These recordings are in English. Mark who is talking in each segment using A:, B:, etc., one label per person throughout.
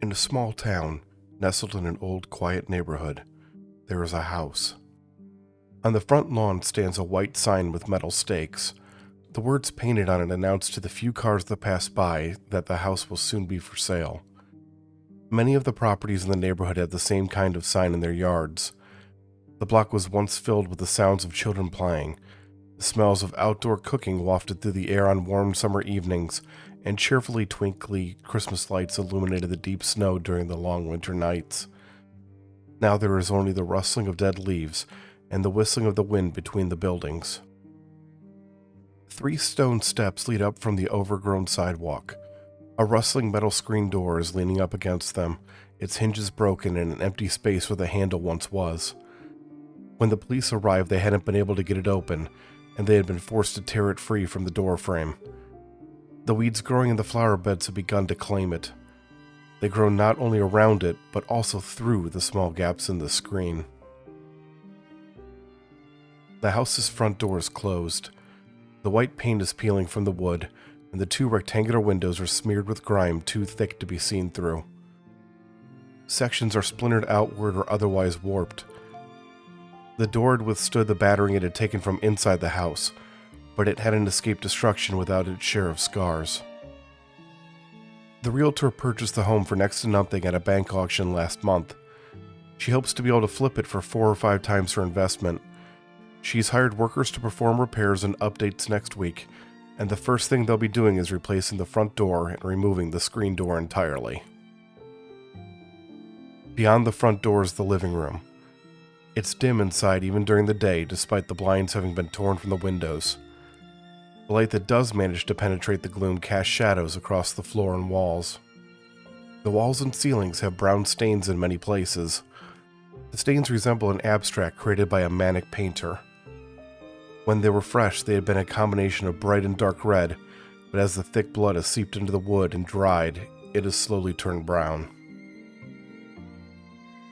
A: In a small town, nestled in an old, quiet neighborhood, there is a house. On the front lawn stands a white sign with metal stakes. The words painted on it announce to the few cars that pass by that the house will soon be for sale. Many of the properties in the neighborhood have the same kind of sign in their yards. The block was once filled with the sounds of children playing, the smells of outdoor cooking wafted through the air on warm summer evenings, and cheerfully twinkly Christmas lights illuminated the deep snow during the long winter nights. Now there is only the rustling of dead leaves and the whistling of the wind between the buildings. 3 stone steps lead up from the overgrown sidewalk. A rustling metal screen door is leaning up against them, its hinges broken in an empty space where the handle once was. When the police arrived, they hadn't been able to get it open, and they had been forced to tear it free from the door frame. The weeds growing in the flower beds have begun to claim it. They grow not only around it, but also through the small gaps in the screen. The house's front door is closed. The white paint is peeling from the wood, and the 2 rectangular windows are smeared with grime too thick to be seen through. Sections are splintered outward or otherwise warped. The door had withstood the battering it had taken from inside the house, but it hadn't escaped destruction without its share of scars. The realtor purchased the home for next to nothing at a bank auction last month. She hopes to be able to flip it for 4 or 5 times her investment. She's hired workers to perform repairs and updates next week, and the first thing they'll be doing is replacing the front door and removing the screen door entirely. Beyond the front door is the living room. It's dim inside even during the day, despite the blinds having been torn from the windows. The light that does manage to penetrate the gloom casts shadows across the floor and walls. The walls and ceilings have brown stains in many places. The stains resemble an abstract created by a manic painter. When they were fresh, they had been a combination of bright and dark red, but as the thick blood has seeped into the wood and dried, it has slowly turned brown.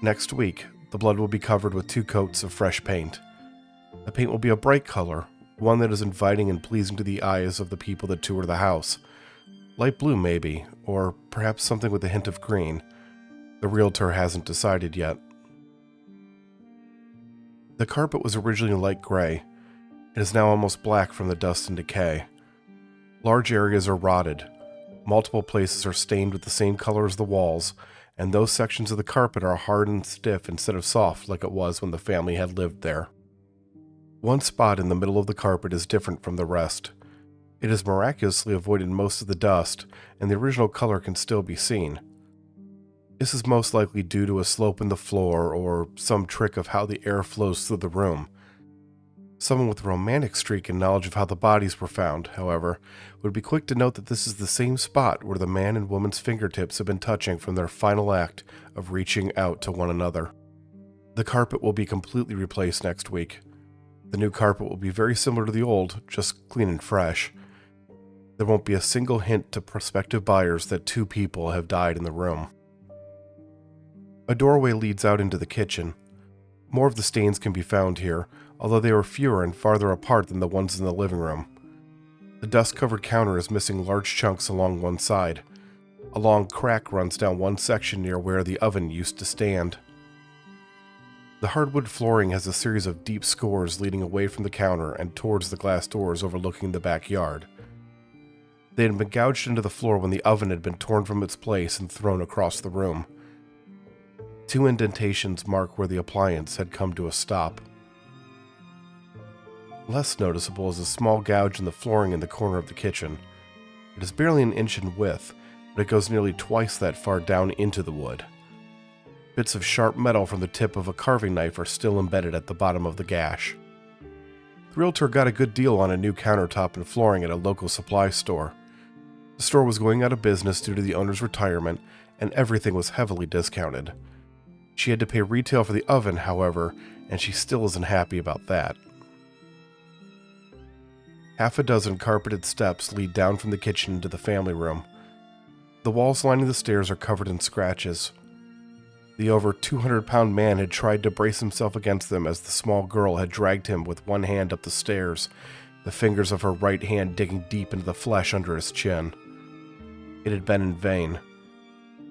A: Next week, the blood will be covered with 2 coats of fresh paint. The paint will be a bright color, one that is inviting and pleasing to the eyes of the people that tour the house. Light blue maybe, or perhaps something with a hint of green. The realtor hasn't decided yet. The carpet was originally light gray. It is now almost black from the dust and decay. Large areas are rotted. Multiple places are stained with the same color as the walls, and those sections of the carpet are hard and stiff instead of soft like it was when the family had lived there. One spot in the middle of the carpet is different from the rest. It has miraculously avoided most of the dust, and the original color can still be seen. This is most likely due to a slope in the floor or some trick of how the air flows through the room. Someone with a romantic streak and knowledge of how the bodies were found, however, would be quick to note that this is the same spot where the man and woman's fingertips have been touching from their final act of reaching out to one another. The carpet will be completely replaced next week. The new carpet will be very similar to the old, just clean and fresh. There won't be a single hint to prospective buyers that 2 people have died in the room. A doorway leads out into the kitchen. More of the stains can be found here, although they are fewer and farther apart than the ones in the living room. The dust-covered counter is missing large chunks along one side. A long crack runs down one section near where the oven used to stand. The hardwood flooring has a series of deep scores leading away from the counter and towards the glass doors overlooking the backyard. They had been gouged into the floor when the oven had been torn from its place and thrown across the room. 2 indentations mark where the appliance had come to a stop. Less noticeable is a small gouge in the flooring in the corner of the kitchen. It is barely an inch in width, but it goes nearly twice that far down into the wood. Bits of sharp metal from the tip of a carving knife are still embedded at the bottom of the gash. The realtor got a good deal on a new countertop and flooring at a local supply store. The store was going out of business due to the owner's retirement, and everything was heavily discounted. She had to pay retail for the oven, however, and she still isn't happy about that. Half a dozen carpeted steps lead down from the kitchen into the family room. The walls lining the stairs are covered in scratches. The over 200-pound man had tried to brace himself against them as the small girl had dragged him with one hand up the stairs, the fingers of her right hand digging deep into the flesh under his chin. It had been in vain.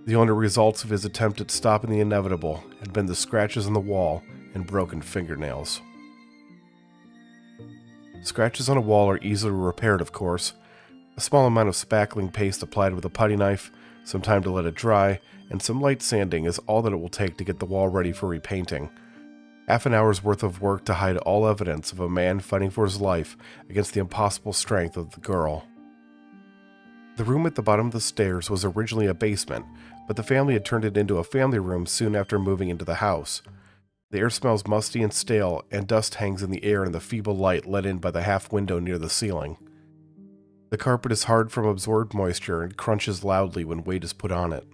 A: The only results of his attempt at stopping the inevitable had been the scratches on the wall and broken fingernails. Scratches on a wall are easily repaired, of course. A small amount of spackling paste applied with a putty knife, some time to let it dry, and some light sanding is all that it will take to get the wall ready for repainting. Half an hour's worth of work to hide all evidence of a man fighting for his life against the impossible strength of the girl. The room at the bottom of the stairs was originally a basement, but the family had turned it into a family room soon after moving into the house. The air smells musty and stale, and dust hangs in the air in the feeble light let in by the half window near the ceiling. The carpet is hard from absorbed moisture and crunches loudly when weight is put on it.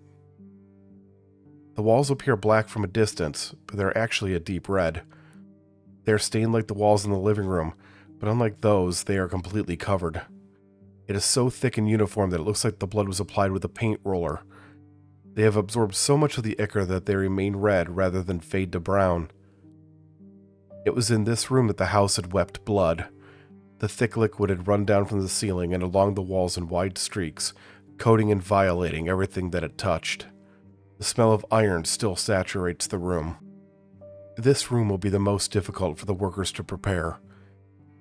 A: The walls appear black from a distance, but they're actually a deep red. They are stained like the walls in the living room, but unlike those, they are completely covered. It is so thick and uniform that it looks like the blood was applied with a paint roller. They have absorbed so much of the ichor that they remain red rather than fade to brown. It was in this room that the house had wept blood. The thick liquid had run down from the ceiling and along the walls in wide streaks, coating and violating everything that it touched. The smell of iron still saturates the room. This room will be the most difficult for the workers to prepare.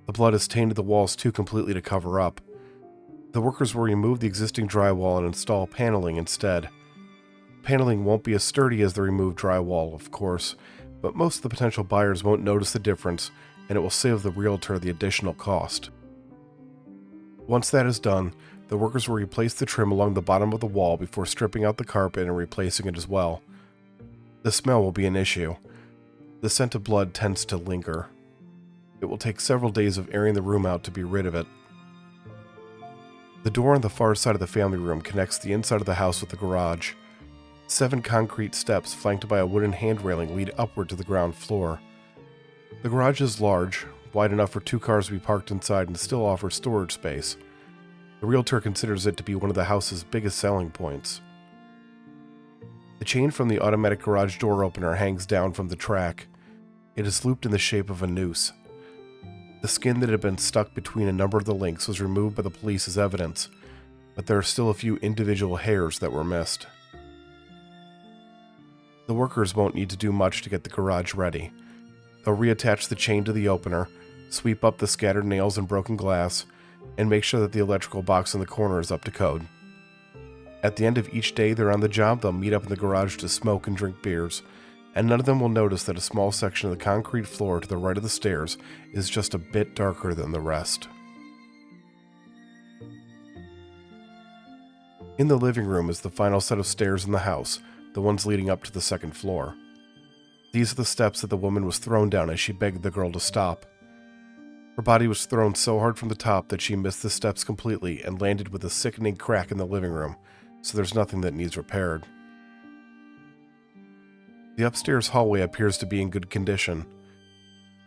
A: The blood has tainted the walls too completely to cover up. The workers will remove the existing drywall and install paneling instead. Paneling won't be as sturdy as the removed drywall, of course, but most of the potential buyers won't notice the difference, and it will save the realtor the additional cost. Once that is done, the workers will replace the trim along the bottom of the wall before stripping out the carpet and replacing it as well. The smell will be an issue. The scent of blood tends to linger. It will take several days of airing the room out to be rid of it. The door on the far side of the family room connects the inside of the house with the garage. 7 concrete steps flanked by a wooden hand railing lead upward to the ground floor. The garage is large, wide enough for 2 cars to be parked inside and still offers storage space. The realtor considers it to be one of the house's biggest selling points. The chain from the automatic garage door opener hangs down from the track. It is looped in the shape of a noose. The skin that had been stuck between a number of the links was removed by the police as evidence, but there are still a few individual hairs that were missed. The workers won't need to do much to get the garage ready. They'll reattach the chain to the opener, sweep up the scattered nails and broken glass, and make sure that the electrical box in the corner is up to code. At the end of each day they're on the job, they'll meet up in the garage to smoke and drink beers, and none of them will notice that a small section of the concrete floor to the right of the stairs is just a bit darker than the rest. In the living room is the final set of stairs in the house, the ones leading up to the second floor. These are the steps that the woman was thrown down as she begged the girl to stop. Her body was thrown so hard from the top that she missed the steps completely and landed with a sickening crack in the living room, so there's nothing that needs repaired. The upstairs hallway appears to be in good condition.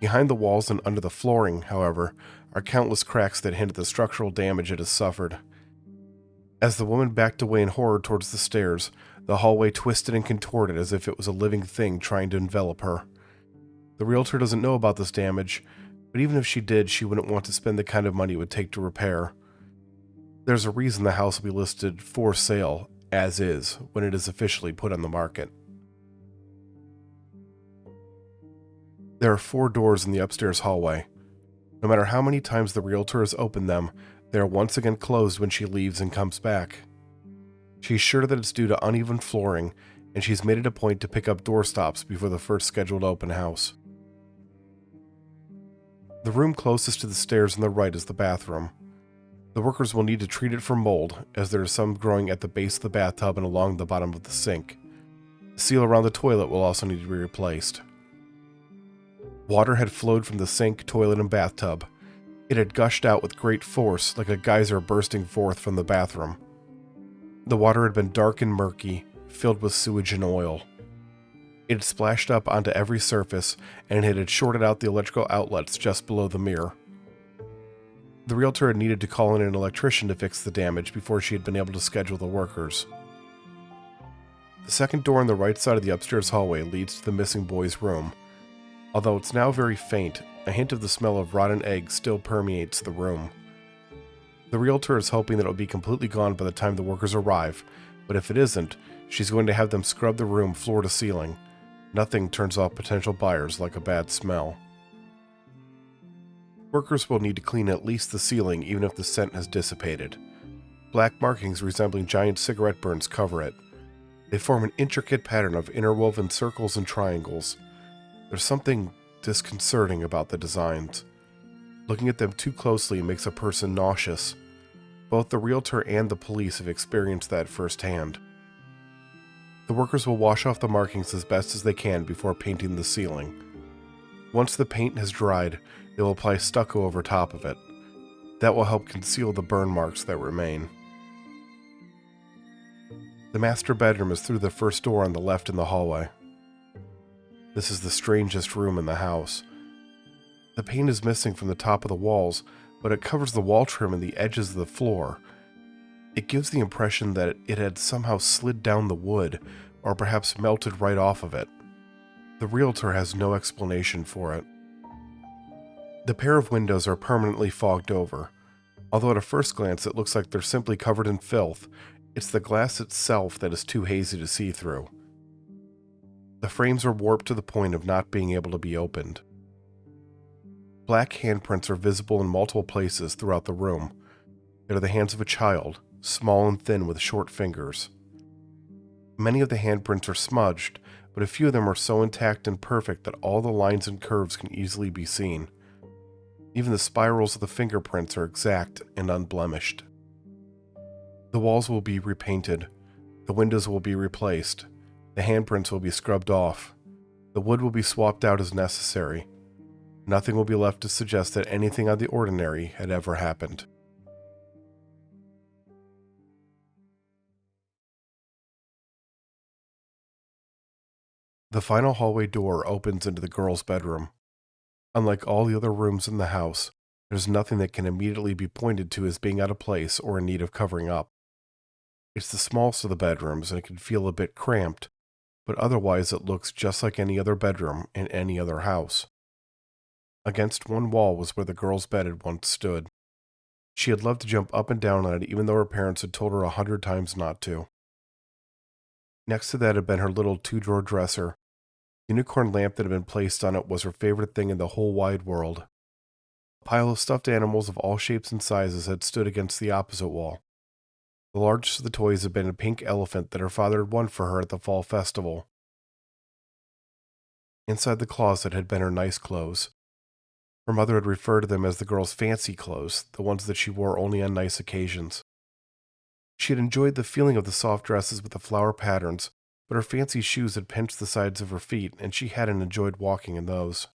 A: Behind the walls and under the flooring, however, are countless cracks that hint at the structural damage it has suffered. As the woman backed away in horror towards the stairs, the hallway twisted and contorted as if it was a living thing trying to envelop her. The realtor doesn't know about this damage, but even if she did, she wouldn't want to spend the kind of money it would take to repair. There's a reason the house will be listed for sale, as is, when it is officially put on the market. There are 4 doors in the upstairs hallway. No matter how many times the realtor has opened them, they are once again closed when she leaves and comes back. She's sure that it's due to uneven flooring, and she's made it a point to pick up doorstops before the first scheduled open house. The room closest to the stairs on the right is the bathroom. The workers will need to treat it for mold, as there is some growing at the base of the bathtub and along the bottom of the sink. The seal around the toilet will also need to be replaced. Water had flowed from the sink, toilet, and bathtub. It had gushed out with great force, like a geyser bursting forth from the bathroom. The water had been dark and murky, filled with sewage and oil. It had splashed up onto every surface, and it had shorted out the electrical outlets just below the mirror. The realtor had needed to call in an electrician to fix the damage before she had been able to schedule the workers. The second door on the right side of the upstairs hallway leads to the missing boy's room. Although it's now very faint, a hint of the smell of rotten eggs still permeates the room. The realtor is hoping that it will be completely gone by the time the workers arrive, But if it isn't, she's going to have them scrub the room floor to ceiling. Nothing turns off potential buyers like a bad smell. Workers will need to clean at least the ceiling even if the scent has dissipated. Black markings resembling giant cigarette burns cover it. They form an intricate pattern of interwoven circles and triangles. There's something disconcerting about the designs. Looking at them too closely makes a person nauseous. Both the realtor and the police have experienced that firsthand. The workers will wash off the markings as best as they can before painting the ceiling. Once the paint has dried, they will apply stucco over top of it. That will help conceal the burn marks that remain. The master bedroom is through the first door on the left in the hallway. This is the strangest room in the house. The paint is missing from the top of the walls, but it covers the wall trim and the edges of the floor. It gives the impression that it had somehow slid down the wood, or perhaps melted right off of it. The realtor has no explanation for it. The pair of windows are permanently fogged over. Although at a first glance it looks like they're simply covered in filth, it's the glass itself that is too hazy to see through. The frames are warped to the point of not being able to be opened. Black handprints are visible in multiple places throughout the room. They are the hands of a child, small and thin with short fingers. Many of the handprints are smudged, but a few of them are so intact and perfect that all the lines and curves can easily be seen. Even the spirals of the fingerprints are exact and unblemished. The walls will be repainted. The windows will be replaced. The handprints will be scrubbed off. The wood will be swapped out as necessary. Nothing will be left to suggest that anything out of the ordinary had ever happened. The final hallway door opens into the girl's bedroom. Unlike all the other rooms in the house, there's nothing that can immediately be pointed to as being out of place or in need of covering up. It's the smallest of the bedrooms and it can feel a bit cramped, but otherwise it looks just like any other bedroom in any other house. Against one wall was where the girl's bed had once stood. She had loved to jump up and down on it even though her parents had told her 100 times not to. Next to that had been her little two-drawer dresser. The unicorn lamp that had been placed on it was her favorite thing in the whole wide world. A pile of stuffed animals of all shapes and sizes had stood against the opposite wall. The largest of the toys had been a pink elephant that her father had won for her at the fall festival. Inside the closet had been her nice clothes. Her mother had referred to them as the girl's fancy clothes, the ones that she wore only on nice occasions. She had enjoyed the feeling of the soft dresses with the flower patterns, but her fancy shoes had pinched the sides of her feet, and she hadn't enjoyed walking in those.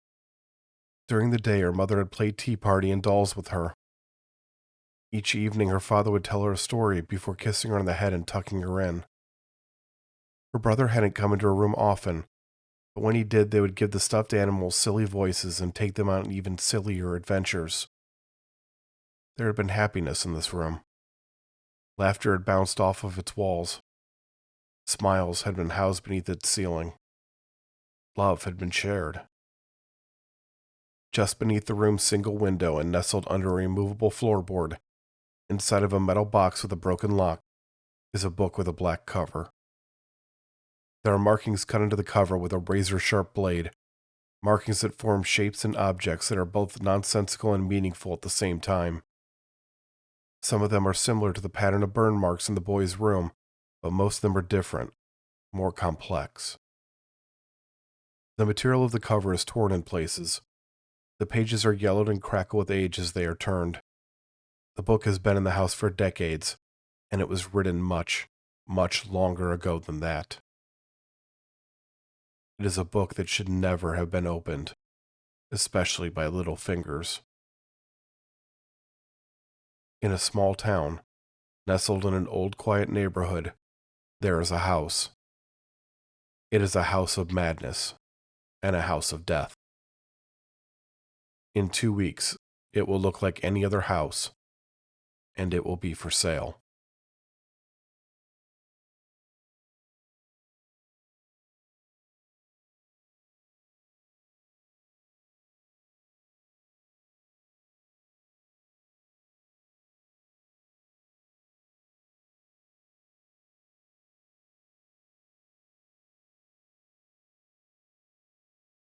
A: During the day, her mother had played tea party and dolls with her. Each evening, her father would tell her a story before kissing her on the head and tucking her in. Her brother hadn't come into her room often, but when he did, they would give the stuffed animals silly voices and take them on even sillier adventures. There had been happiness in this room. Laughter had bounced off of its walls. Smiles had been housed beneath its ceiling. Love had been shared. Just beneath the room's single window and nestled under a removable floorboard, inside of a metal box with a broken lock, is a book with a black cover. There are markings cut into the cover with a razor-sharp blade, markings that form shapes and objects that are both nonsensical and meaningful at the same time. Some of them are similar to the pattern of burn marks in the boy's room, but most of them are different, more complex. The material of the cover is torn in places. The pages are yellowed and crackle with age as they are turned. The book has been in the house for decades, and it was written much, much longer ago than that. It is a book that should never have been opened, especially by little fingers. In a small town, nestled in an old quiet neighborhood, there is a house. It is a house of madness, and a house of death. In 2 weeks, it will look like any other house, and it will be for sale.